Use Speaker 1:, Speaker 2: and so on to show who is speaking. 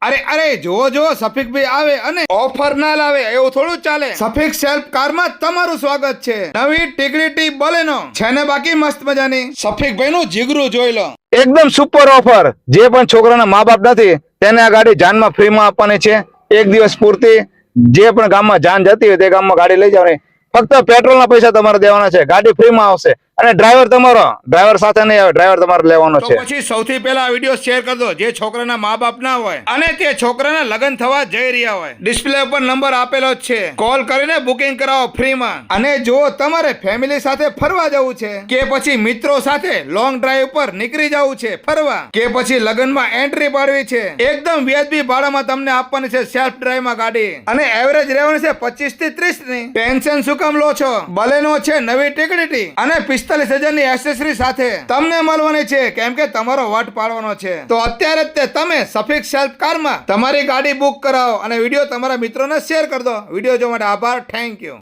Speaker 1: અરે જો સફીકભાઈ આવે અને ઓફર ના લાવે એવું થોડું ચાલે. સફીક સેલ્ફ કારમાં તમારું સ્વાગત છે. નવી ટીગડીટી બોલેનો છે ને બાકી મસ્ત મજાની. સફીકભાઈ નું જીગરું જોઈ લો.
Speaker 2: એકદમ સુપર ઓફર. જે પણ છોકરાના મા બાપ નથી તેને આ ગાડી જાનમાં ફ્રીમાં આપવાની છે. એક દિવસ પૂરતી જે પણ ગામમાં જાન જતી હોય તે ગામમાં ગાડી લઈ જવાની. ફક્ત પેટ્રોલના પૈસા તમારે દેવાના છે. ગાડી ફ્રીમાં આવશે અને ડ્રાઈવર સાથે નહીં આવે, ડ્રાઈવર તમારે લેવાનો છે.
Speaker 1: તો પછી સૌથી પહેલા આ વિડીયો શેર કરી દો જે છોકરાના મા બાપ ના હોય અને તે છોકરાના લગ્ન થવા જઈ રહ્યા હોય. ડિસ્પ્લે ઉપર નંબર આપેલો જ છે, કોલ કરીને બુકિંગ કરાવો ફ્રીમાં. અને જો તમારે ફેમિલી સાથે ફરવા જવું છે કે પછી મિત્રો સાથે લોંગ ડ્રાઈવ પર નીકળી જવું છે ફરવા, કે પછી લગ્નમાં એન્ટ્રી પાડવી છે, એકદમ વ્યાજબી ભાડામાં તમને આપવાની છે સેલ્ફ ડ્રાઈવમાં ગાડી. અને એવરેજ રહેવાની છે 25 થી 30 ની. ટેન્શન શું કામ લો છો? બલેનો છે નવી ટીગડીટી અને 45,000 ની એસેસરી સાથે તમને મળવાની છે, કેમ કે તમારો વટ પાડવાનો છે. તો અત્યારે જ તમે સફીક સેલ્ફ કારમાં તમારી ગાડી બુક કરાવો અને વિડીયો તમારા મિત્રોને શેર કરી દો. વિડીયો જોવા માટે આભાર. Thank you.